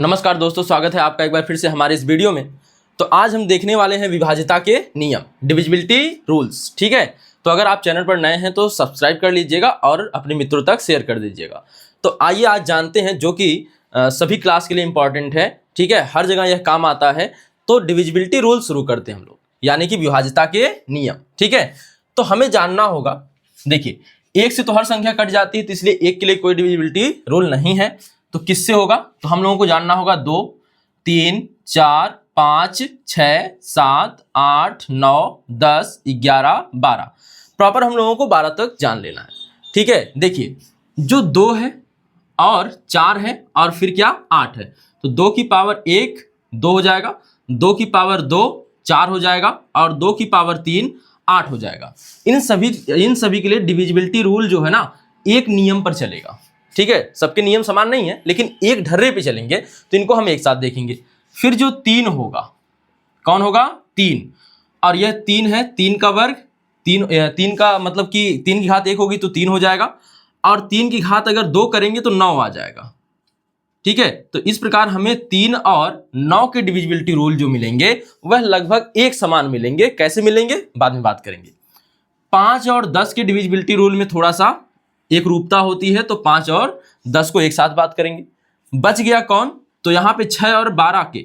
नमस्कार दोस्तों, स्वागत है आपका एक बार फिर से हमारे इस वीडियो में। तो आज हम देखने वाले हैं विभाज्यता के नियम, डिविजिबिलिटी रूल्स। ठीक है, तो अगर आप चैनल पर नए हैं तो सब्सक्राइब कर लीजिएगा और अपने मित्रों तक शेयर कर दीजिएगा। तो आइए आज जानते हैं, जो कि सभी क्लास के लिए इंपॉर्टेंट है। ठीक है, हर जगह यह काम आता है। तो डिविजिबिलिटी रूल शुरू करते हैं हम लोग, यानी कि विभाज्यता के नियम। ठीक है, तो हमें जानना होगा, देखिए एक से तो हर संख्या कट जाती है, तो इसलिए एक के लिए कोई डिविजिबिलिटी रूल नहीं है। तो किससे होगा? तो हम लोगों को जानना होगा 2, 3, 4, 5, 6, 7, 8, 9, 10, 11, 12। प्रॉपर हम लोगों को 12 तक जान लेना है। ठीक है, देखिए जो 2 है और 4 है और फिर क्या 8 है, तो 2 की पावर 1 2 हो जाएगा, 2 की पावर 2 4 हो जाएगा और 2 की पावर 3 8 हो जाएगा। इन सभी के लिए डिविजिबिलिटी रूल जो है ना, एक नियम पर चलेगा। ठीक है, सबके नियम समान नहीं है, लेकिन एक ढर्रे पे चलेंगे, तो इनको हम एक साथ देखेंगे। फिर जो 3 होगा, कौन होगा? 3, और यह 3 है, 3 का वर्ग, 3 का मतलब कि 3 की घात 1 होगी तो 3 हो जाएगा, और 3 की घात अगर 2 करेंगे तो 9 आ जाएगा। ठीक है, तो इस प्रकार हमें 3 और 9 के डिविजिबिलिटी रूल जो मिलेंगे वह लगभग एक समान मिलेंगे। कैसे मिलेंगे बाद में बात करेंगे। 5 और 10 के डिविजिबिलिटी रूल में थोड़ा सा एक रूपता होती है, तो 5 और 10 को एक साथ बात करेंगे। बच गया कौन? तो यहाँ पे 6 और 12 के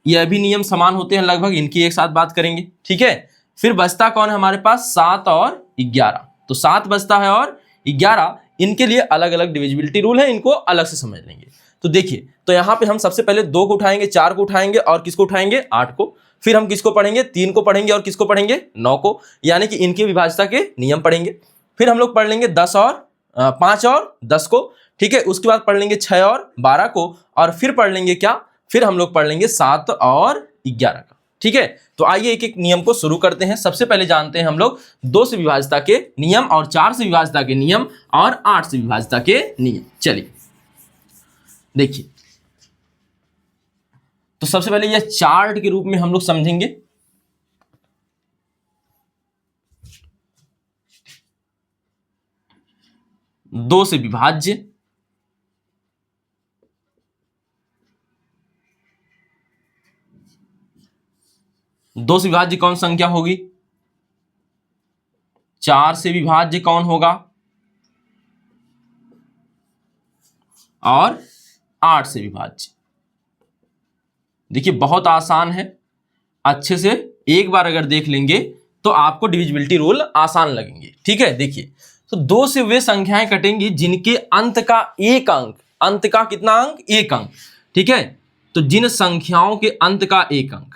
यह भी नियम समान होते हैं लगभग, इनकी एक साथ बात करेंगे। ठीक है, फिर बचता कौन है हमारे पास? 7 और 11। तो 7 बचता है और 11, इनके लिए अलग अलग डिविजिबिलिटी रूल है, इनको अलग से समझ लेंगे। तो देखिए, तो यहाँ पे हम सबसे पहले 2 को उठाएंगे, 4 को उठाएंगे और किसको उठाएंगे? 8 को। फिर हम किसको पढ़ेंगे? 3 को पढ़ेंगे और किसको पढ़ेंगे? 9 को, यानी कि इनकी विभाज्यता के नियम पढ़ेंगे। फिर हम लोग पढ़ लेंगे 5 और 10 को। ठीक है, उसके बाद पढ़ लेंगे 6 और 12 को, और फिर पढ़ लेंगे क्या? फिर हम लोग पढ़ लेंगे 7 और 11 का। ठीक है, तो आइए एक एक नियम को शुरू करते हैं। सबसे पहले जानते हैं हम लोग 2 से विभाज्यता के नियम, और 4 से विभाज्यता के नियम, और 8 से विभाज्यता के नियम। चलिए देखिए, तो सबसे पहले यह चार्ट के रूप में हम लोग समझेंगे। दो से विभाज्य, दो से विभाज्य कौन संख्या होगी? 4 से विभाज्य कौन होगा? और 8 से विभाज्य। देखिए बहुत आसान है, अच्छे से एक बार अगर देख लेंगे तो आपको डिविजिबिलिटी रूल आसान लगेंगे। ठीक है, देखिए तो 2 से वे संख्याएं कटेंगी जिनके अंत का एक अंक, अंत का कितना अंक? एक अंक। ठीक है, तो जिन संख्याओं के अंत का एक अंक,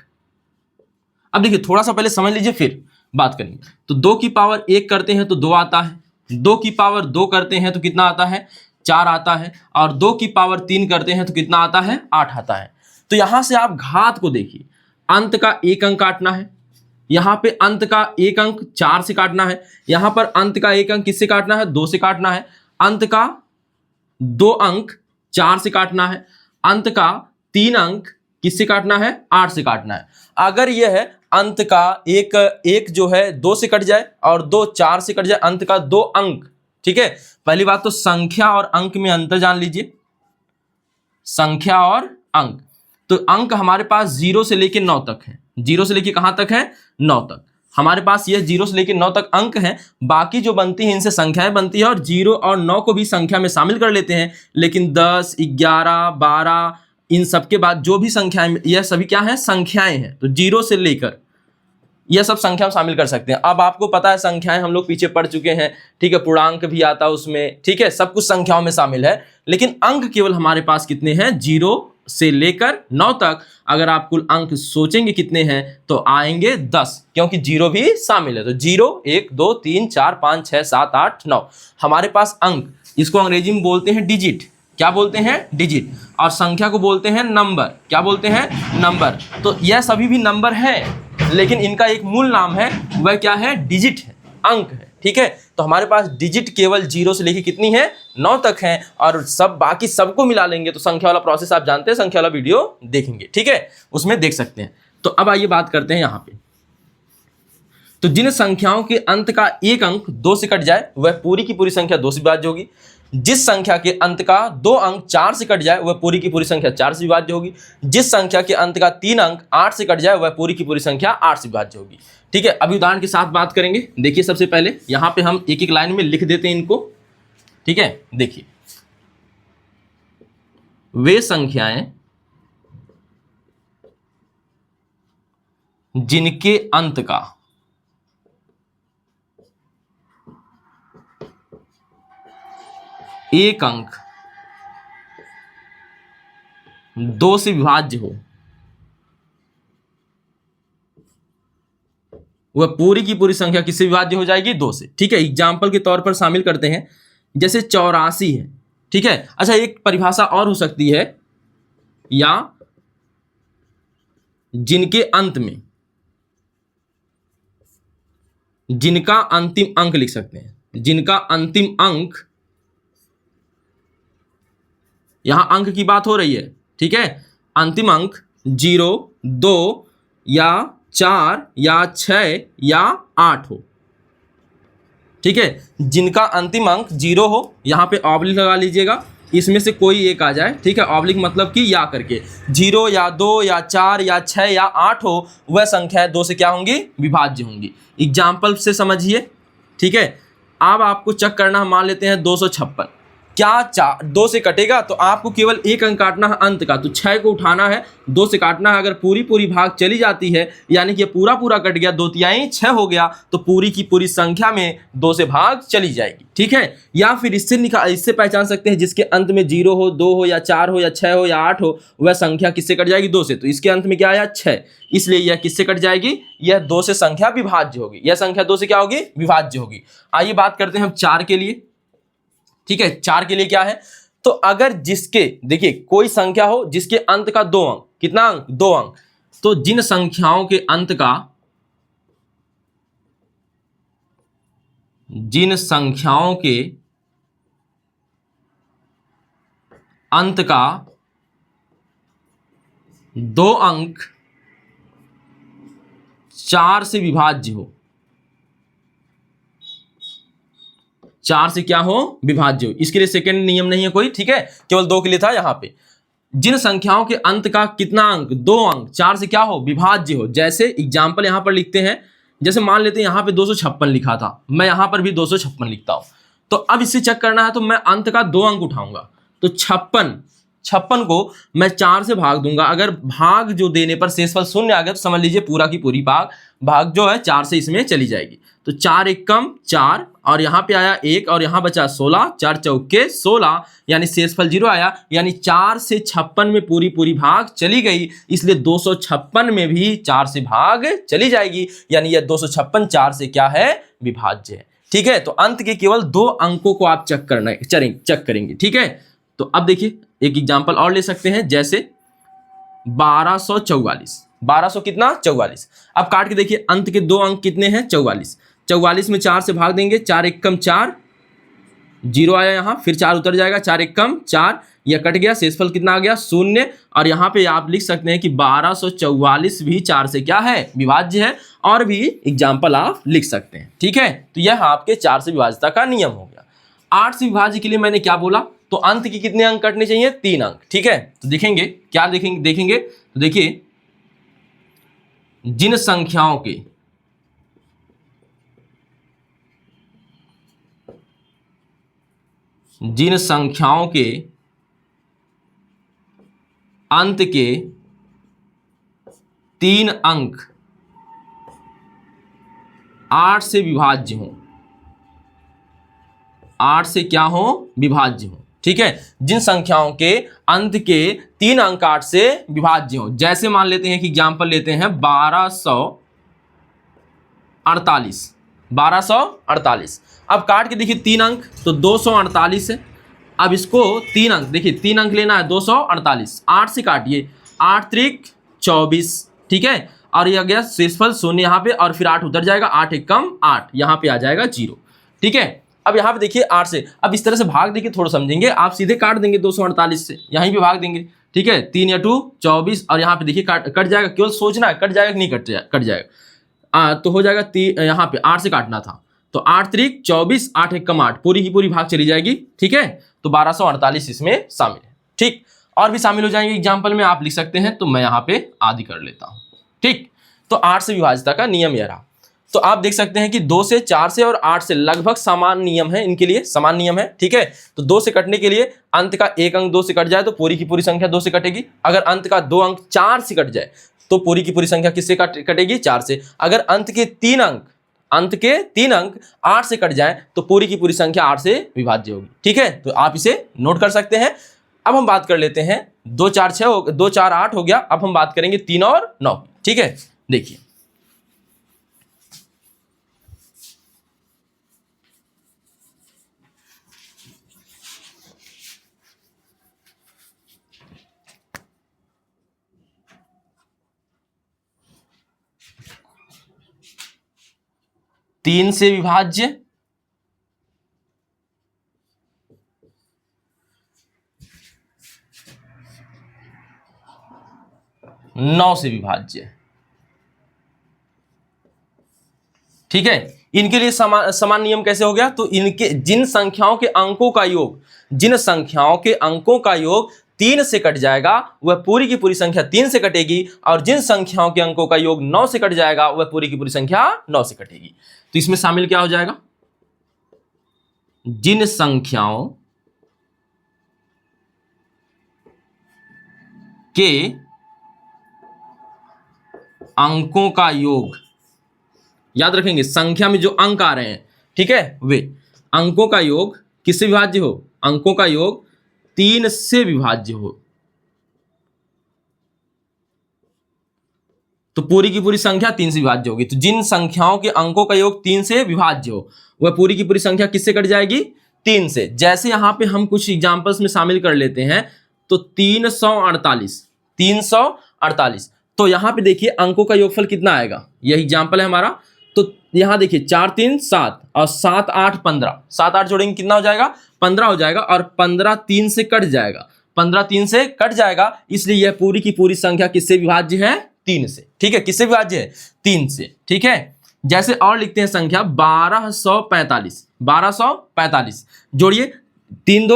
अब देखिए थोड़ा सा पहले समझ लीजिए फिर बात करेंगे। तो 2 की पावर 1 करते हैं तो 2 आता है, 2 की पावर 2 करते हैं तो कितना आता है? 4 आता है, और 2 की पावर 3 करते हैं तो कितना आता है? 8 आता है। तो यहां से आप घात को देखिए, अंत का एक अंक काटना है, यहां पे अंत का एक अंक 4 से काटना है, यहां पर अंत का एक अंक किससे काटना है? 2 से काटना है, अंत का 2 अंक 4 से काटना है, अंत का 3 अंक किससे काटना है? 8 से काटना है। अगर यह है अंत का एक जो है 2 से कट जाए और 2 4 से कट जाए, अंत का 2 अंक। ठीक है, पहली बात तो संख्या और अंक में अंतर जान लीजिए, संख्या और अंक। तो अंक हमारे पास 0 से लेकर 9 तक है। 0 से लेकर कहां तक है? 9 तक। हमारे पास यह 0 से लेकर 9 तक अंक हैं, बाकी जो बनती हैं इनसे संख्याएं बनती है, और 0 और 9 को भी संख्या में शामिल कर लेते हैं। लेकिन 10, 11, 12 इन सब के बाद जो भी संख्याएं, यह सभी क्या है? संख्याएं हैं। तो 0 से लेकर यह सब संख्या शामिल कर सकते हैं। अब आपको पता है संख्याएं हम लोग पीछे पढ़ चुके हैं। ठीक है, पूर्णांक भी आता है उसमें। ठीक है, सब कुछ संख्याओं में शामिल है, लेकिन अंक केवल हमारे पास कितने हैं? 0 से लेकर 9 तक। अगर आप कुल अंक सोचेंगे कितने हैं तो आएंगे 10, क्योंकि 0 भी शामिल है। तो 0, 1, 2, 3, 4, 5, 6, 7, 8, 9 हमारे पास अंक। इसको अंग्रेजी में बोलते हैं डिजिट। क्या बोलते हैं? डिजिट। और संख्या को बोलते हैं नंबर। क्या बोलते हैं? नंबर। तो यह सभी भी नंबर है, लेकिन इनका एक मूल नाम है, वह क्या है? डिजिट है, अंक है। ठीक है, तो हमारे पास डिजिट केवल 0 से लेकर कितनी है? 9 तक है, और सब बाकी सबको मिला लेंगे तो संख्या वाला प्रोसेस आप जानते हैं, संख्या वाला वीडियो देखेंगे। ठीक है, उसमें देख सकते हैं। तो अब आइए बात करते हैं यहाँ पे। तो जिन संख्याओं के अंत का एक अंक 2 से कट जाए वह पूरी की पूरी संख्या 2 से विभाज्य होगी। जिस संख्या के अंत का 2 अंक 4 से कट जाए वह पूरी की पूरी संख्या 4 से विभाज्य होगी। जिस संख्या के अंत का 3 अंक 8 से कट जाए वह पूरी की पूरी संख्या 8 से विभाज्य होगी। ठीक है, अभी उदाहरण के साथ बात करेंगे। देखिए सबसे पहले यहाँ पे हम एक एक लाइन में लिख देते हैं इनको। ठीक है, देखिए वे संख्याएं जिनके अंत का एक अंक 2 से विभाज्य हो वह पूरी की पूरी संख्या किससे विभाज्य हो जाएगी? 2 से। ठीक है, एग्जाम्पल के तौर पर शामिल करते हैं, जैसे 84 है। ठीक है, अच्छा एक परिभाषा और हो सकती है, या जिनके अंत में जिनका अंतिम अंक लिख सकते हैं। जिनका अंतिम अंक, यहां अंक की बात हो रही है। ठीक है, अंतिम अंक 0, 2 या 4 या 6 या 8 हो। ठीक है, जिनका अंतिम अंक 0 हो, यहां पे ऑब्लिक लगा लीजिएगा, इसमें से कोई एक आ जाए। ठीक है, ऑब्लिक मतलब कि या करके 0 या 2 या 4 या 6 या 8 हो, वह संख्याएं 2 से क्या होंगी? विभाज्य होंगी। एग्जाम्पल से समझिए। ठीक है, अब आपको चेक करना, हम मान लेते हैं 256। क्या 2 से कटेगा? तो आपको केवल एक अंक काटना है अंत का, तो 6 को उठाना है, 2 से काटना है। अगर पूरी पूरी भाग चली जाती है, यानी कि पूरा पूरा कट गया, 2 तिहाई 6 हो गया, तो पूरी की पूरी संख्या में 2 से भाग चली जाएगी। ठीक है, या फिर इससे पहचान सकते हैं, जिसके अंत में 0 हो, 2 हो या 4 हो या 6 हो या 8 हो, वह संख्या किससे कट जाएगी? 2 से। तो इसके अंत में क्या आया? 6, इसलिए यह किससे कट जाएगी? यह 2 से संख्या विभाज्य होगी। यह संख्या 2 से क्या होगी? विभाज्य होगी। आइए बात करते हैं हम 4 के लिए। ठीक है, 4 के लिए क्या है? तो अगर जिसके, देखिए कोई संख्या हो जिसके अंत का 2 अंक, कितना अंक? 2 अंक, तो जिन संख्याओं के अंत का, जिन संख्याओं के अंत का 2 अंक 4 से विभाज्य हो, 4 से क्या हो? विभाज्य हो। इसके लिए सेकंड नियम नहीं है कोई। ठीक है, केवल 2 के लिए था। यहां पे जिन संख्याओं के अंत का कितना अंक? 2 अंक 4 से क्या हो? विभाज्य हो। जैसे एग्जाम्पल यहां पर लिखते हैं, जैसे मान लेते हैं यहां पे 256 लिखा था, मैं यहां पर भी 256 लिखता हूं। तो अब इससे चेक करना है, तो मैं अंत का 2 अंक उठाऊंगा, तो 56 को मैं 4 से भाग दूंगा। अगर भाग जो देने पर शेषफल 0 आ गया, तो समझ लीजिए पूरा की पूरी भाग जो है 4 से इसमें चली जाएगी। तो 4 एकम 4, और यहाँ पे आया 1 और यहाँ बचा 16, 4 चौके 16, यानी शेषफल 0 आया। यानी 4 से 56 में पूरी पूरी भाग चली गई, इसलिए 256 में भी 4 से भाग चली जाएगी, यानी यह 256 4 से क्या है? विभाज्य है। ठीक है, तो अंत के केवल 2 अंकों को आप चेक करेंगे। ठीक है, तो अब देखिए एक एग्जाम्पल और ले सकते हैं, जैसे 1244। 1200 कितना? 44। अब काट के देखिए, अंत के 2 अंक कितने हैं? 44। 44 में 4 से भाग देंगे, 4 एकम 4, 0 आया यहाँ, फिर 4 उतर जाएगा, 4 एकम 4, यह कट गया, शेषफल कितना आ गया? 0। और यहाँ पे आप लिख सकते हैं कि 1244 भी 4 से क्या है? विभाज्य है। और भी एग्जाम्पल आप लिख सकते हैं। ठीक है, तो यह आपके 4 से विभाज्यता का नियम हो गया। 8 से विभाज्य के लिए मैंने क्या बोला? तो अंत के कितने अंक कटने चाहिए? 3 अंक। ठीक है, तो देखेंगे क्या देखेंगे, तो देखिए जिन संख्याओं के अंत के 3 अंक 8 से विभाज्य हो, 8 से क्या हो? विभाज्य हो। ठीक है, जिन संख्याओं के अंत के 3 अंक 8 से विभाज्य हो, जैसे मान लेते हैं कि एग्जाम्पल लेते हैं 1248। 1248, अब काट के देखिए 3 अंक, तो 248 है। अब इसको 3 अंक, देखिए 3 अंक लेना है, 248, 8 से काटिए, 8 त्रिक 24। ठीक है, और ये आ गया शेषफल 0 यहाँ पे, और फिर 8 उतर जाएगा, 8 एकम 8, यहाँ पे आ जाएगा 0। ठीक है, अब यहाँ पे देखिए 8 से, अब इस तरह से भाग देखिए, थोड़ा समझेंगे, आप सीधे काट देंगे 248 से, यहीं पे भाग देंगे। ठीक है, 3 या 2 24, और यहाँ पे देखिए कट जाएगा, केवल सोचना है कट जाएगा कि नहीं कट जाएगा। तो हो जाएगा यहाँ पे 8 से काटना था, तो 8 त्रिक 24, 8 एक कम 8, पूरी की पूरी भाग चली जाएगी। ठीक है, तो 1248 इसमें शामिल है। ठीक, और भी शामिल हो जाएंगे एग्जाम्पल में, आप लिख सकते हैं, तो मैं यहाँ पे आदि कर लेता हूँ। ठीक, तो 8 से विभाज्यता का नियम यह रहा। तो आप देख सकते हैं कि 2 से, 4 से और 8 से लगभग समान नियम है, इनके लिए समान नियम है। ठीक है, तो 2 से कटने के लिए अंत का एक अंक 2 से कट जाए तो पूरी की पूरी संख्या 2 से कटेगी। अगर अंत का 2 अंक 4 से कट जाए तो पूरी की पूरी संख्या किससे कटेगी? 4 से। अगर अंत के 3 अंक 8 से कट जाए तो पूरी की पूरी संख्या 8 से विभाज्य होगी। ठीक है, तो आप इसे नोट कर सकते हैं। अब हम बात कर लेते हैं 2 4 6 2 4 8 हो गया। अब हम बात करेंगे 3 और 9। ठीक है, देखिए तीन से विभाज्य, 9 से विभाज्य। ठीक है, इनके लिए समान नियम कैसे हो गया? तो इनके जिन संख्याओं के अंकों का योग 3 से कट जाएगा वह पूरी की पूरी संख्या 3 से कटेगी, और जिन संख्याओं के अंकों का योग 9 से कट जाएगा वह पूरी की पूरी संख्या 9 से कटेगी। तो इसमें शामिल क्या हो जाएगा? जिन संख्याओं के अंकों का योग, याद रखेंगे संख्या में जो अंक आ रहे हैं, ठीक है, वे अंकों का योग किससे विभाज्य हो? अंकों का योग 3 से विभाज्य हो, तो पूरी की पूरी संख्या 3 से विभाज्य होगी। तो जिन संख्याओं के अंकों का योग 3 से विभाज्य हो वह पूरी की पूरी संख्या किससे कट जाएगी? 3 से। जैसे यहां पे हम कुछ एग्जांपल्स में शामिल कर लेते हैं, तो 348, तो यहां पे देखिए अंकों का योगफल कितना आएगा, यह एग्जांपल है हमारा। तो यहां देखिए 4 3 7 और 7 8 15, 7 8 जोड़ेंगे कितना हो जाएगा? 15 हो जाएगा, और 15 3 से कट जाएगा, 15 3 से कट जाएगा, इसलिए यह पूरी की पूरी संख्या किससे विभाज्य है? 3 से। ठीक है, किससे विभाज्य है? 3 से। ठीक है, जैसे और लिखते हैं संख्या 1245 जोड़िए, 3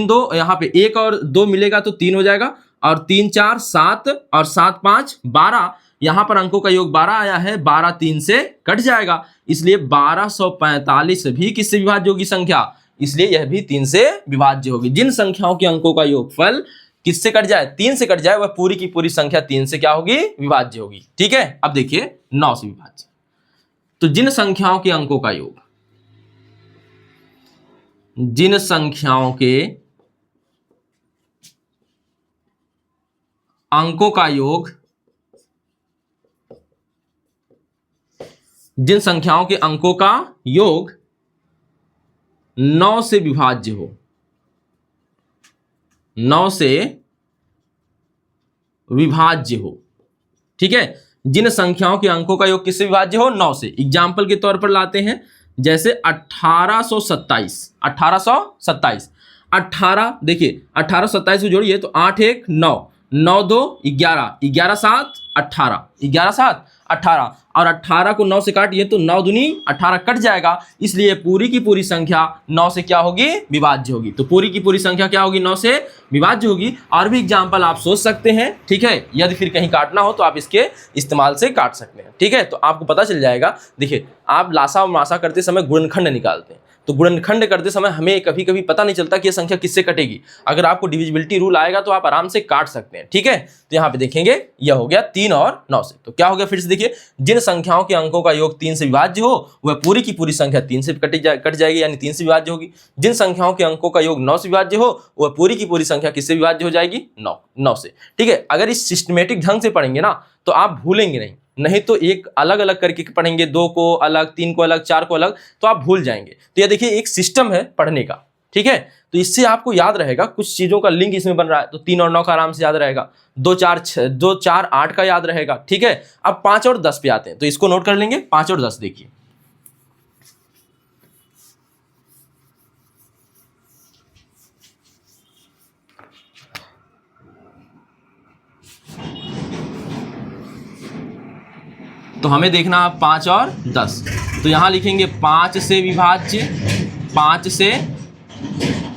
2 यहाँ पे 1 और 2 मिलेगा तो 3 हो जाएगा, और 3 4 7 और 7 5 12, यहां पर अंकों का योग 12 आया है, 12 3 से कट जाएगा, इसलिए 1245 भी किससे विभाज्य होगी संख्या? इसलिए यह भी 3 से विभाज्य होगी। जिन संख्याओं के अंकों का योगफल किससे कट जाए? 3 से कट जाए, वह पूरी की पूरी संख्या 3 से क्या होगी? विभाज्य होगी। ठीक है, अब देखिए 9 से विभाज्य। तो जिन संख्याओं के अंकों का योग, जिन संख्याओं के अंकों का योग, जिन संख्याओं के अंकों का योग 9 से विभाज्य हो, 9 से विभाज्य हो। ठीक है, जिन संख्याओं के अंकों का योग किससे विभाज्य हो? 9 से। एग्जाम्पल के तौर पर लाते हैं, जैसे 1827, 18 देखिए 1827 को जोड़िए तो 8 1 9, 9 2 11, 11 7 18, 11 7 18, और 18 को 9 से काटिए तो 9 दूनी 18 कट जाएगा, इसलिए पूरी की पूरी संख्या 9 से क्या होगी? विभाज्य होगी। तो पूरी की पूरी संख्या क्या होगी? 9 से विभाज्य होगी। और भी एग्जाम्पल आप सोच सकते हैं। ठीक है, यदि फिर कहीं काटना हो तो आप इसके इस्तेमाल से काट सकते हैं। ठीक है, तो आपको पता चल जाएगा। देखिए, आप लासा और मासा करते समय गुणनखंड निकालते हैं, तो गुणनखंड करते समय हमें कभी कभी पता नहीं चलता कि यह संख्या किससे कटेगी। अगर आपको डिविजिबिलिटी रूल आएगा तो आप आराम से काट सकते हैं। ठीक है, तो यहाँ पे देखेंगे यह हो गया 3 और 9 से। तो क्या हो गया? फिर से देखिए, जिन संख्याओं के अंकों का योग 3 से विभाज्य हो वह पूरी की पूरी संख्या 3 से कट जाएगी, यानी 3 से विभाज्य होगी। जिन संख्याओं के अंकों का योग 9 से विभाज्य हो वह पूरी की पूरी संख्या किससे विभाज्य हो जाएगी? 9 से। ठीक है, अगर इस सिस्टमेटिक ढंग से पढ़ेंगे ना तो आप भूलेंगे नहीं तो एक अलग अलग करके पढ़ेंगे, 2 को अलग, 3 को अलग, 4 को अलग, तो आप भूल जाएंगे। तो यह देखिए एक सिस्टम है पढ़ने का। ठीक है, तो इससे आपको याद रहेगा, कुछ चीजों का लिंक इसमें बन रहा है, तो 3 और 9 का आराम से याद रहेगा, 2 4 8 का याद रहेगा। ठीक है, अब 5 और 10 पे आते हैं, तो इसको नोट कर लेंगे। 5 और 10 देखिए, तो हमें देखना 5 और 10, तो यहाँ लिखेंगे 5 से विभाज्य, 5 से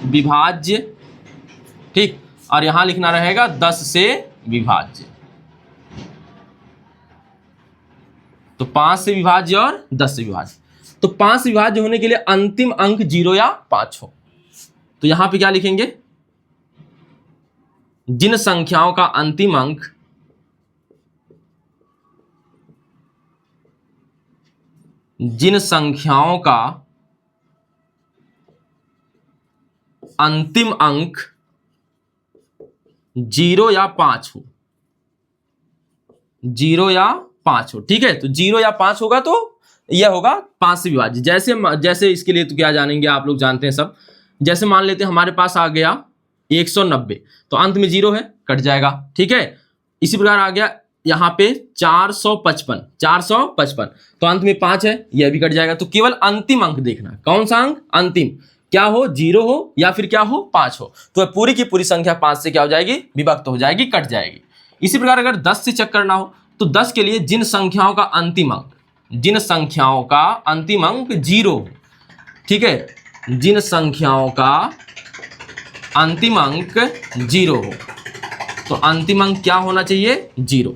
विभाज्य, ठीक, और यहाँ लिखना रहेगा 10 से विभाज्य। तो 5 से विभाज्य और 10 से विभाज्य। तो 5 से विभाज्य होने के लिए अंतिम अंक 0 या 5 हो, तो यहां पे क्या लिखेंगे, जिन संख्याओं का अंतिम अंक जिन संख्याओं का अंतिम अंक 0 या 5 हो, 0 या 5 हो, ठीक है। तो 0 या 5 होगा तो यह होगा 5 से विभाज्य। जैसे इसके लिए तो क्या जानेंगे आप लोग, जानते हैं सब। जैसे मान लेते हैं हमारे पास आ गया 190, तो अंत में 0 है, कट जाएगा, ठीक है। इसी प्रकार आ गया यहाँ पे 455, तो अंत में 5 है, यह भी कट जाएगा। तो केवल अंतिम अंक देखना, कौन सा अंक अंतिम, क्या हो, 0 हो या फिर क्या हो, 5 हो। तो पूरी की पूरी संख्या 5 से क्या हो जाएगी, विभक्त हो जाएगी, कट जाएगी। इसी प्रकार अगर 10 से चेक करना हो, तो 10 के लिए जिन संख्याओं का अंतिम अंक 0 हो, ठीक है, जिन संख्याओं का अंतिम अंक 0 हो, तो अंतिम अंक क्या होना चाहिए, 0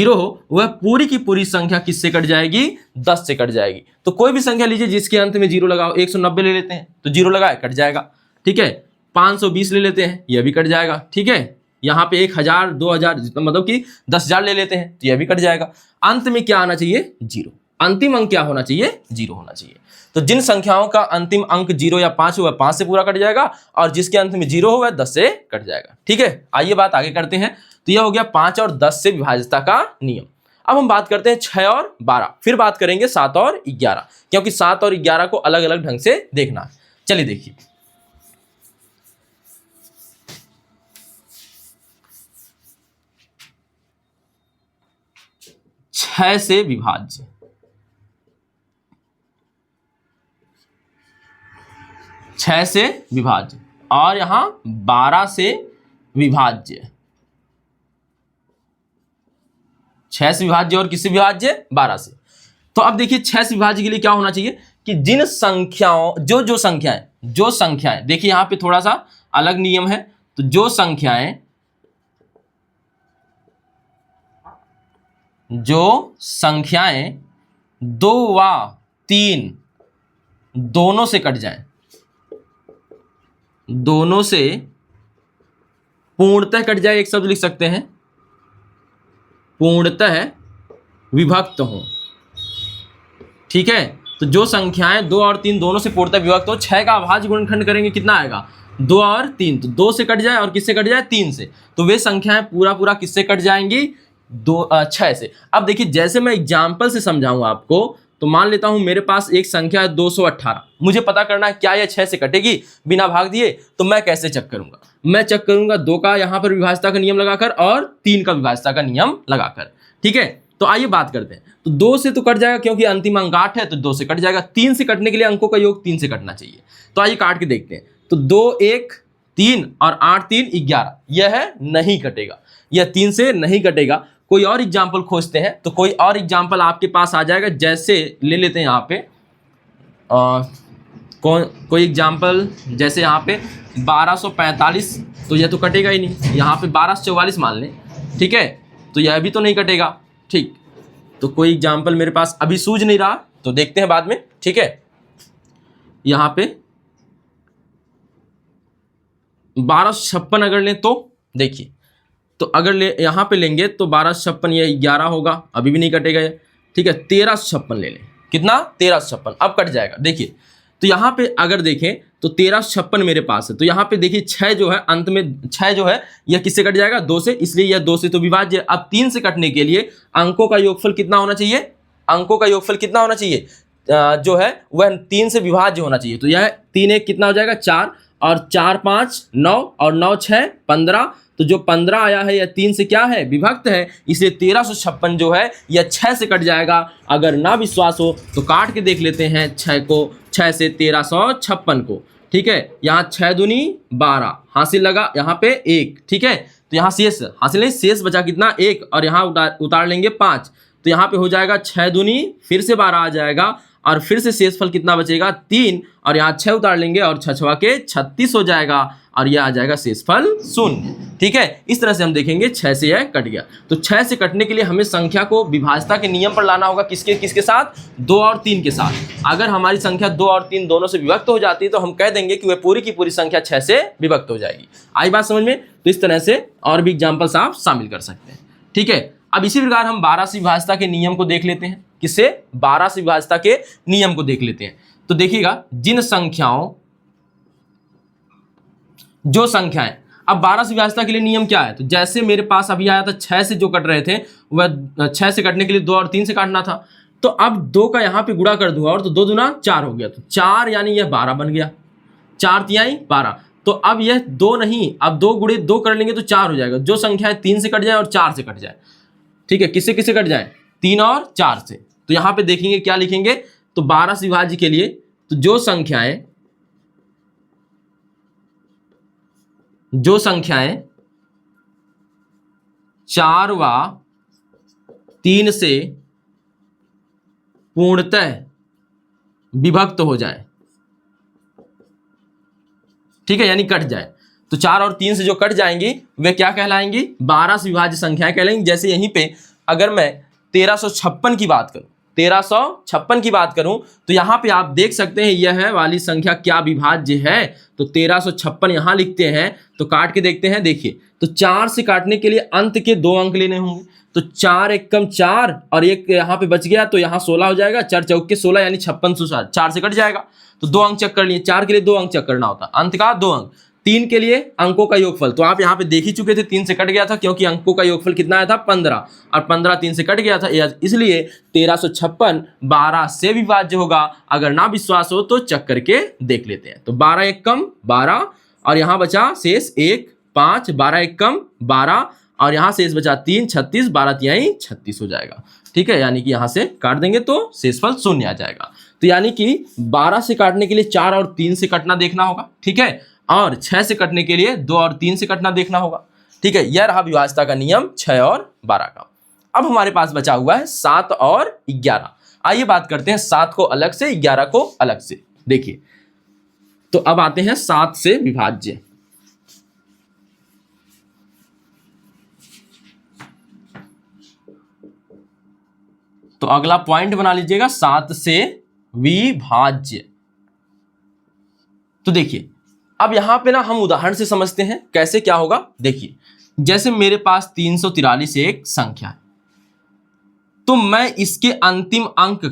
हो, वह पूरी की पूरी संख्या किससे कट जाएगी, 10 से कट जाएगी। तो कोई भी संख्या लीजिए जिसके अंत में 0 लगाओ, 190 ले लेते हैं तो 0 लगाए, कट जाएगा, ठीक है। 520 ले लेते हैं, यह भी कट जाएगा, ठीक है। यहाँ पे 1000, 2000, मतलब कि 10,000 ले लेते हैं तो यह भी कट जाएगा। अंत में क्या आना चाहिए, 0। अंतिम अंक क्या होना चाहिए, 0 होना चाहिए। तो जिन संख्याओं का अंतिम अंक 0 या 5 हो वह 5 से पूरा कट जाएगा, और जिसके अंत में 0 हो वह 10 से कट जाएगा, ठीक है। आइए बात आगे करते हैं। तो यह हो गया 5 और 10 से विभाज्यता का नियम। अब हम बात करते हैं 6 और 12, फिर बात करेंगे 7 और 11, क्योंकि 7 और 11 को अलग अलग ढंग से देखना है। चलिए देखिए, छह से विभाज्य, 6 से विभाज्य, और यहां 12 से विभाज्य, 6 से विभाज्य और किससे विभाज्य, 12 से। तो अब देखिए 6 से विभाज्य के लिए क्या होना चाहिए कि जिन संख्याओं जो संख्याएं देखिए यहां पे थोड़ा सा अलग नियम है। तो जो संख्याएं 2 व 3 दोनों से कट जाएं, दोनों से पूर्णतः कट जाए, एक शब्द लिख सकते हैं, पूर्णतः विभक्त हो, ठीक है। तो जो संख्याएं 2 और 3 दोनों से पूर्णतः विभक्त हो, 6 का अभाज्य गुणनखंड करेंगे, कितना आएगा, 2 और 3, तो 2 से कट जाए और किससे कट जाए, 3 से। तो वे संख्याएं पूरा किससे कट जाएंगी, 6 से। अब देखिए जैसे मैं एग्जाम्पल से समझाऊंगा आपको, तो मान लेता हूं मेरे पास एक संख्या है 218, मुझे पता करना है क्या यह 6 से कटेगी बिना भाग दिए। तो मैं कैसे चेक करूंगा, मैं चेक करूंगा 2 का यहां पर विभाज्यता का नियम लगाकर और 3 का विभाज्यता का नियम लगाकर, ठीक है। तो आइए बात करते हैं। तो 2 से तो कट जाएगा क्योंकि अंतिम अंक 8 है, तो 2 से कट जाएगा। 3 से कटने के लिए अंकों का योग 3 से कटना चाहिए। तो आइए काट के देखते हैं। तो 2 1 3 और 8 3 11, यह नहीं कटेगा, यह 3 से नहीं कटेगा। कोई और एग्जाम्पल खोजते हैं, तो कोई और एग्जाम्पल आपके पास आ जाएगा। जैसे ले लेते हैं यहाँ पे कोई एग्जाम्पल, जैसे यहाँ पे 1245, तो यह तो कटेगा ही नहीं। यहाँ पे 1244 मान लें, ठीक है, तो यह भी तो नहीं कटेगा, ठीक। तो कोई एग्जाम्पल मेरे पास अभी सूझ नहीं रहा, तो देखते हैं बाद में, ठीक है। यहाँ पे 1256 अगर लें तो देखिए, तो अगर यहाँ पे लेंगे तो 1256, ये 11 होगा, अभी भी नहीं कटेगा ये, ठीक है। 1356 ले लें, कितना, 1356, अब कट जाएगा। देखिए तो यहाँ पे अगर देखें तो 1356 मेरे पास है। तो यहाँ पे देखिए 6 जो है, अंत में 6 जो है यह किससे कट जाएगा, 2 से, इसलिए यह 2 से तो विभाज्य। अब 3 से कटने के लिए अंकों का योगफल कितना होना चाहिए, अंकों का योगफल कितना होना चाहिए, जो है वह 3 से विभाज्य होना चाहिए। तो यह 3 1 कितना हो जाएगा, 4, और 4 5 9, और 9 6 15। तो जो 15 आया है यह 3 से क्या है, विभक्त है, इसलिए 1356 जो है यह 6 से कट जाएगा। अगर ना विश्वास हो तो काट के देख लेते हैं 6 से 1356 को, ठीक है। यहाँ 6 दूनी 12 हासिल लगा, यहाँ पे 1, ठीक है। तो यहाँ शेष हासिल नहीं, शेष बचा कितना, 1, और यहाँ उतार लेंगे 5। तो यहाँ पे हो जाएगा 6 दूनी फिर से 12 आ जाएगा और फिर से शेषफल कितना बचेगा 3 और यहाँ 6 उतार लेंगे और 6 छवा के 36 हो जाएगा और यह आ जाएगा शेषफल 0। ठीक है, इस तरह से हम देखेंगे 6 से यह कट गया। तो 6 से कटने के लिए हमें संख्या को विभाज्यता के नियम पर लाना होगा, किसके किसके साथ, 2 और 3 के साथ। अगर हमारी संख्या 2 और 3 दोनों से विभक्त हो जाती है तो हम कह देंगे कि वह पूरी की पूरी संख्या 6 से विभक्त हो जाएगी। आई बात समझ में? तो इस तरह से और भी एग्जाम्पल्स आप शामिल कर सकते हैं। ठीक है, अब इसी प्रकार हम 12 से विभाज्यता के नियम को देख लेते हैं। किससे? 12 से विभाज्यता के नियम को देख लेते हैं। तो देखिएगा, जिन संख्याओं, जो संख्याएं, अब 12 से विभाज्यता के लिए नियम क्या है? तो जैसे मेरे पास अभी आया था 6 से जो कट रहे थे वह 6 से कटने के लिए 2 और 3 से काटना था। तो अब 2 का यहाँ पे गुणा कर दूंगा और तो 2 दूना 4 हो गया, तो 4 यानी यह 12 बन गया, 4 तिहाई 12। तो अब यह 2 नहीं, अब 2 गुणे 2 कर लेंगे तो 4 हो जाएगा। जो संख्या है 3 से कट जाए और 4 से कट जाए। ठीक है, किससे किससे कट जाए? 3 और 4 से। तो यहाँ पे देखेंगे क्या लिखेंगे, तो 12 से विभाज्य के लिए तो जो संख्याएं 4 व 3 से पूर्णतः विभक्त हो जाए, ठीक है, यानी कट जाए, तो 4 और 3 से जो कट जाएंगी वे क्या कहलाएंगी? 12 से विभाज्य संख्याएं कहलाएंगी। जैसे यहीं पे अगर मैं 1356 की बात करूं, 1356 की बात करूं तो यहाँ पे आप देख सकते हैं यह वाली संख्या क्या विभाज्य है। तो 1356 यहाँ लिखते हैं, तो काट के देखते हैं। देखिए, तो 4 से काटने के लिए अंत के 2 अंक लेने होंगे, तो 4 एकम 4 और एक यहाँ पे बच गया, तो यहाँ 16 हो जाएगा, 4 चौक के 16 यानी 56 4 से कट जाएगा। तो 2 अंक चेक कर लिए, 4 के लिए 2 अंक चेक करना होता, अंत का 2 अंक। 3 के लिए अंकों का योगफल, तो आप यहाँ पे देख ही चुके थे 3 से कट गया था, क्योंकि अंकों का योगफल कितना आया था? 15, और 15 3 से कट गया था, इसलिए 1356 12 से विभाज्य होगा। अगर ना विश्वास हो तो चेक करके देख लेते हैं। तो 12 एकम 12 और यहाँ बचा शेष 1 5, 12 एकम 12 और यहाँ शेष बचा 3 36, 12 तिहाई 36 हो जाएगा। ठीक है, यानी कि यहाँ से काट देंगे तो शेषफल 0 आ जाएगा। तो यानी कि 12 से काटने के लिए 4 और 3 से कटना देखना होगा, ठीक है, और 6 से कटने के लिए 2 और 3 से कटना देखना होगा। ठीक है, यह रहा विभाज्यता का नियम 6 और 12 का। अब हमारे पास बचा हुआ है 7 और 11। आइए बात करते हैं 7 को अलग से, 11 को अलग से। देखिए, तो अब आते हैं 7 से विभाज्य। तो अगला पॉइंट बना लीजिएगा 7 से विभाज्य। तो देखिए, अब यहां पे ना हम उदाहरण से समझते हैं कैसे क्या होगा। देखिए, जैसे मेरे पास 343 एक संख्या है, तो मैं इसके अंतिम अंक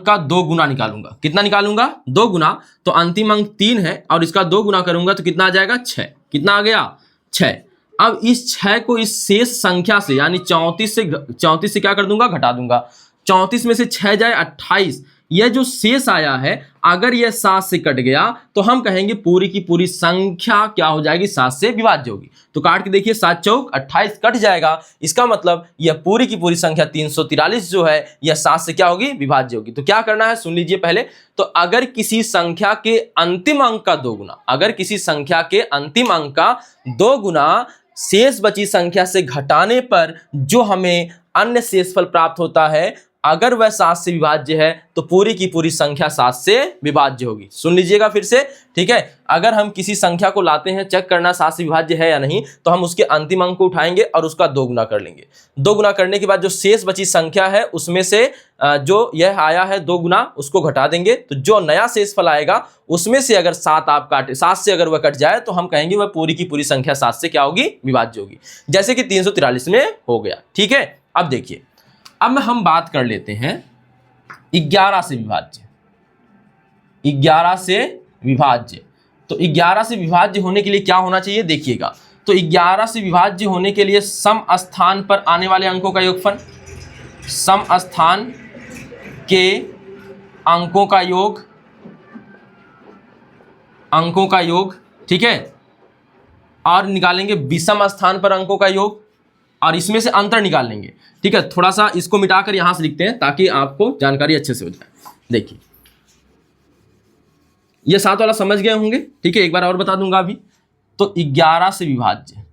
का 2 गुना निकालूंगा। कितना निकालूंगा? 2 गुना। तो अंतिम अंक 3 है और इसका 2 गुना करूंगा तो कितना आ जाएगा? 6। कितना आ गया? 6। अब इस 6 को इस शेष संख्या से यानी 34 से क्या कर दूंगा? घटा दूंगा। 34 में से 6 जाए 28, यह जो शेष आया है अगर यह 7 से कट गया तो हम कहेंगे पूरी की पूरी संख्या क्या हो जाएगी? 7 से विभाज्य होगी। तो काट के देखिए, 7 चौक 28 कट जाएगा। इसका मतलब यह पूरी की पूरी संख्या 343 जो है यह 7 से क्या होगी? विभाज्य होगी। तो क्या करना है सुन लीजिए पहले। तो अगर किसी संख्या के अंतिम अंक का 2 गुना, अगर किसी संख्या के अंतिम अंक का 2 गुना शेष बची संख्या से घटाने पर जो हमें अन्य शेषफल प्राप्त होता है, अगर वह 7 से विभाज्य है तो पूरी की पूरी संख्या 7 से विभाज्य होगी। सुन लीजिएगा फिर से, ठीक है। अगर हम किसी संख्या को लाते हैं, चेक करना 7 से विभाज्य है या नहीं, तो हम उसके अंतिम अंक को उठाएंगे और उसका 2 गुना कर लेंगे। 2 गुना करने के बाद जो शेष बची संख्या है उसमें से जो यह आया है 2 गुना उसको घटा देंगे, तो जो नया शेषफल आएगा उसमें से अगर 7 आप काटे, 7 से अगर वह कट जाए तो हम कहेंगे वह पूरी की पूरी संख्या 7 से क्या होगी? विभाज्य होगी। जैसे कि 343 में हो गया, ठीक है। अब देखिए, अब हम बात कर लेते हैं 11 से विभाज्य। 11 से विभाज्य, तो 11 से विभाज्य होने के लिए क्या होना चाहिए? देखिएगा, तो 11 से विभाज्य होने के लिए सम स्थान पर आने वाले अंकों का योगफल, सम स्थान के अंकों का योग, ठीक है, और निकालेंगे विषम स्थान पर अंकों का योग और इसमें से अंतर निकाल लेंगे, ठीक है। थोड़ा सा इसको मिटाकर यहां से लिखते हैं ताकि आपको जानकारी अच्छे से हो जाए। देखिए, ये 7 वाला समझ गए होंगे, ठीक है। एक बार और बता दूंगा अभी। तो 11 से विभाज्य,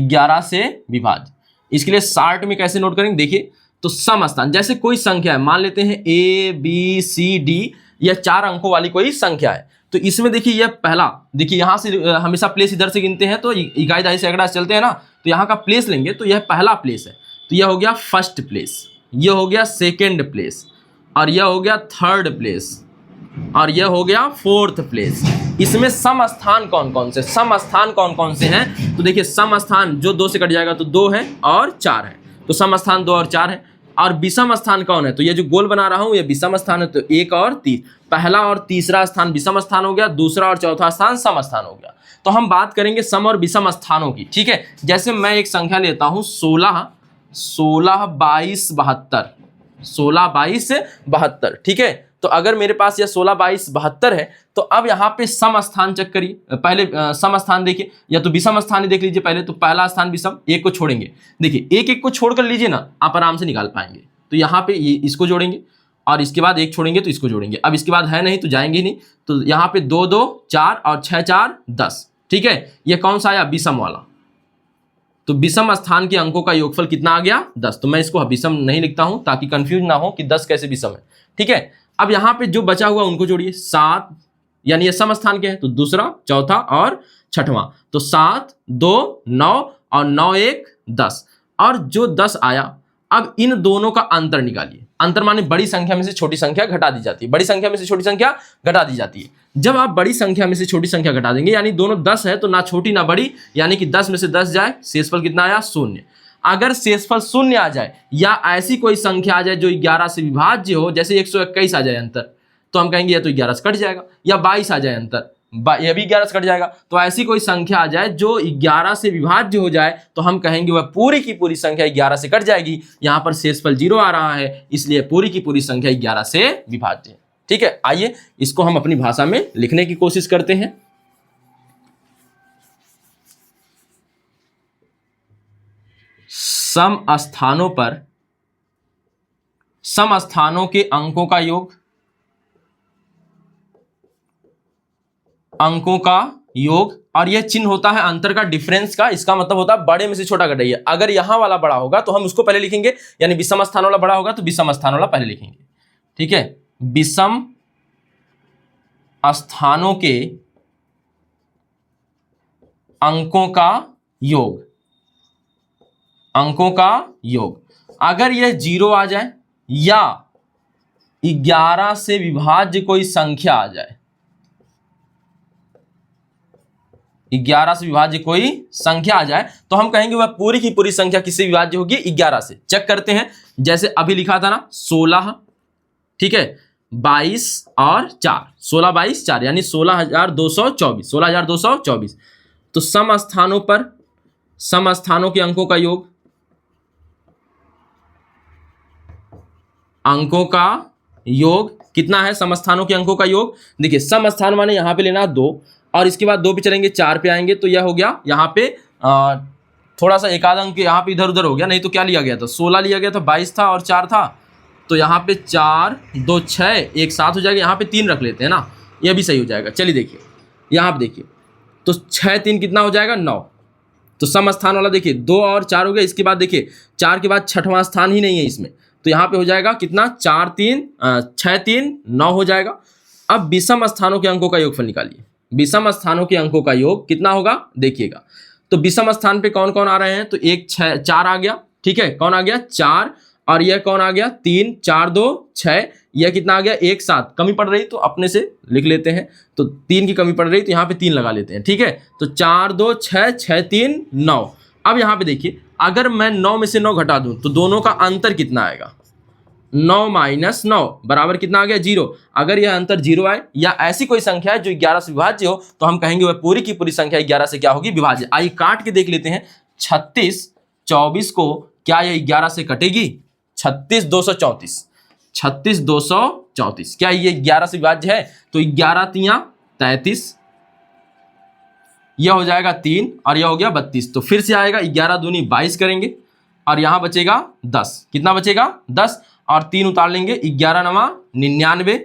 11 से विभाज्य। इसके लिए शार्ट में कैसे नोट करेंगे, देखिए तो सम स्थान, जैसे कोई संख्या है, मान लेते हैं ABCD, यह 4 अंकों वाली कोई संख्या है, तो इसमें देखिए यह पहला, देखिए यहां से हमेशा प्लेस इधर से गिनते हैं तो इकाई दहाई सैकड़ा से चलते हैं ना, तो यहाँ का प्लेस लेंगे तो यह पहला प्लेस है, तो यह हो गया फर्स्ट प्लेस, यह हो गया सेकेंड प्लेस, और यह हो गया थर्ड प्लेस, और यह हो गया फोर्थ प्लेस। इसमें सम स्थान कौन कौन से, सम स्थान कौन कौन से हैं, तो देखिए सम स्थान जो 2 से कट जाएगा तो 2 है और 4 है, तो सम स्थान 2 और 4 है। और विषम स्थान कौन है, तो ये जो गोल बना रहा हूं ये विषम स्थान है, तो 1 और 3, पहला और तीसरा स्थान विषम स्थान हो गया, दूसरा और चौथा स्थान सम स्थान हो गया। तो हम बात करेंगे सम और विषम स्थानों की, ठीक है। जैसे मैं एक संख्या लेता हूं 16, 22, 72, 16, 22, 72, ठीक है। तो अगर मेरे पास यह 16, 22, 72 है, तो अब यहाँ पे सम स्थान चेक करिए, पहले सम स्थान देखिए, या तो विषम स्थान ही देख लीजिए पहले, तो पहला स्थान विषम, एक को छोड़ेंगे, देखिए एक को छोड़ कर लीजिए ना, आप आराम से निकाल पाएंगे। तो यहाँ पे ये इसको जोड़ेंगे और इसके बाद एक छोड़ेंगे तो इसको जोड़ेंगे, अब इसके बाद है नहीं तो जाएंगे ही नहीं, तो यहाँ पे 2, 2, 4 और 6, 4, 10, ठीक है। ये कौन सा आया, विषम वाला, तो विषम स्थान के अंकों का योगफल कितना आ गया, 10। तो मैं इसको विषम नहीं लिखता हूं ताकि कंफ्यूज ना हो कि 10 कैसे विषम है, ठीक है। अब यहाँ पे जो बचा हुआ उनको जोड़िए, 7, यानी ये सम स्थान के हैं, तो दूसरा, चौथा और छठवां, तो 7, 2, 9 और 9, 1, 10, और जो 10 आया, अब इन दोनों का अंतर निकालिए। अंतर माने बड़ी संख्या में से छोटी संख्या घटा दी जाती है, बड़ी संख्या में से छोटी संख्या घटा दी जाती है। जब आप बड़ी संख्या में से छोटी संख्या घटा देंगे, यानी दोनों 10 है तो ना छोटी ना बड़ी, यानी कि 10 में से 10 जाए, शेषफल कितना आया, 0। अगर शेषफल 0 आ जाए या ऐसी कोई संख्या आ जाए जो 11 से विभाज्य हो, जैसे 121 आ जाए अंतर, तो हम कहेंगे यह तो 11 से कट जाएगा, या 22 आ जाए अंतर, यह भी 11 से कट जाएगा। तो ऐसी कोई संख्या आ जाए जो 11 से विभाज्य हो जाए, तो हम कहेंगे वह पूरी की पूरी संख्या 11 से कट जाएगी। यहाँ पर शेषफल 0 आ रहा है, इसलिए पूरी की पूरी संख्या 11 से विभाज्य है, ठीक है। आइए इसको हम अपनी भाषा में लिखने की कोशिश करते हैं। सम स्थानों पर सम स्थानों के अंकों का योग, अंकों का योग, और यह चिन्ह होता है अंतर का, डिफरेंस का, इसका मतलब होता है बड़े में से छोटा घटाइए। अगर यहां वाला बड़ा होगा तो हम उसको पहले लिखेंगे, यानी विषम स्थान वाला बड़ा होगा तो विषम स्थान वाला पहले लिखेंगे, ठीक है। विषम स्थानों के अंकों का योग, अंकों का योग, अगर यह 0 आ जाए या 11 से विभाज्य कोई संख्या आ जाए, 11 से विभाज्य कोई संख्या आ जाए, तो हम कहेंगे वह पूरी की पूरी संख्या किससे विभाज्य होगी, 11 से। चेक करते हैं, जैसे अभी लिखा था ना 16, ठीक है, 22 और 4, 16, 22, 4, यानी 16,224, 16,224। तो सम स्थानों पर सम स्थानों के अंकों का योग, अंकों का योग कितना है, सम स्थानों के अंकों का योग, देखिए सम स्थान माने यहां पे लेना 2, और इसके बाद 2 पे चलेंगे 4 पे आएंगे, तो यह हो गया यहाँ पे थोड़ा सा एकाध अंक यहाँ पे इधर उधर हो गया, नहीं तो क्या लिया गया था, 16 लिया गया था, 22 था और 4 था, तो यहाँ पे 4, 2, 6 एक साथ हो जाएगा, यहाँ पे 3 रख लेते हैं ना, यह भी सही हो जाएगा। चलिए देखिए यहाँ पे देखिए, तो 6, 3 कितना हो जाएगा, 9। तो सम स्थान वाला देखिए 2 और 4 हो गया, इसके बाद देखिए 4 के बाद छठवां स्थान ही नहीं है इसमें, तो यहाँ पे हो जाएगा कितना, 4, 3, 6, 3, 9 हो जाएगा। अब विषम स्थानों के अंकों का योगफल निकालिए, विषम स्थानों के अंकों का योग कितना होगा, देखिएगा। तो विषम स्थान पे कौन कौन आ रहे हैं, तो 1, 6, 4 आ गया, ठीक है, कौन आ गया, 4, और यह कौन आ गया, 3, 4, 2, 6, यह कितना आ गया, 1, 7, कमी पड़ रही तो अपने से लिख लेते हैं, तो 3 की कमी पड़ रही तो यहाँ पे 3 लगा लेते हैं, ठीक है। तो 4, 2, 6, 6, 3, 9। अब यहाँ पे देखिए, अगर मैं 9 में से 9 घटा दूं तो दोनों का अंतर कितना आएगा, 9 माइनस 9 बराबर कितना आ गया, 0। अगर यह अंतर 0 आए या ऐसी कोई संख्या है जो 11 से विभाज्य हो, तो हम कहेंगे वह पूरी की पूरी संख्या 11 से क्या होगी, विभाज्य। आइए काट के देख लेते हैं, 36, 24 को क्या यह 11 से कटेगी, 36, 234, 36, 234, क्या ये 11 से विभाज्य है, तो 11 तियां 33, यह हो जाएगा 3 और यह हो गया 32। तो फिर से आएगा 11 दूनी 22 करेंगे और यहां बचेगा 10, कितना बचेगा, 10, और 3 उतार लेंगे, 11 नवा 99,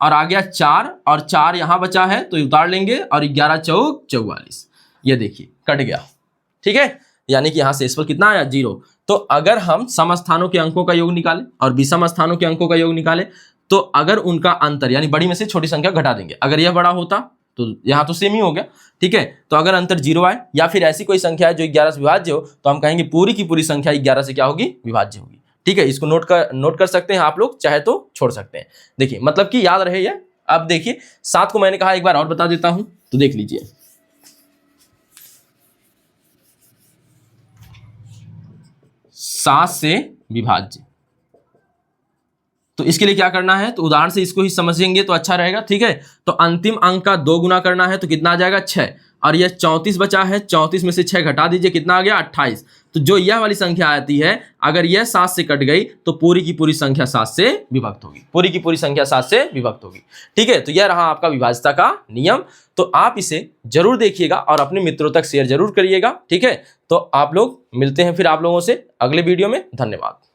और आ गया 4, और 4 यहां बचा है तो उतार लेंगे, और 11 चौक 44, ये देखिए कट गया, ठीक है। यानी कि यहाँ से शेषफल कितना आया 0। तो अगर हम सम स्थानों के अंकों का योग निकालें और विषम स्थानों के अंकों का योग निकालें, तो अगर उनका अंतर यानी बड़ी में से छोटी संख्या घटा देंगे, अगर यह बड़ा होता तो यहाँ तो सेम ही हो गया, ठीक है। तो अगर अंतर 0 आए या फिर ऐसी कोई संख्या है जो 11 से विभाज्य हो, तो हम कहेंगे पूरी की पूरी संख्या 11 से क्या होगी, विभाज्य होगी, ठीक है। इसको नोट कर सकते हैं आप लोग, चाहे तो छोड़ सकते हैं। देखिए मतलब कि याद रहे ये। अब देखिए 7 को मैंने कहा एक बार और बता देता हूं, तो देख लीजिए 7 से विभाज्य। तो इसके लिए क्या करना है, तो उदाहरण से इसको ही समझेंगे तो अच्छा रहेगा, ठीक है। तो अंतिम अंक का 2 गुना करना है, तो कितना आ जाएगा 6, और यह 34 बचा है, 34 में से 6 घटा दीजिए, कितना आ गया 28। तो जो यह वाली संख्या आती है, अगर यह 7 से कट गई तो पूरी की पूरी संख्या 7 से विभक्त होगी, पूरी की पूरी संख्या 7 से विभक्त होगी, ठीक है। तो यह रहा आपका विभाज्यता का नियम। तो आप इसे जरूर देखिएगा और अपने मित्रों तक शेयर जरूर करिएगा, ठीक है। तो आप लोग मिलते हैं फिर आप लोगों से अगले वीडियो में। धन्यवाद।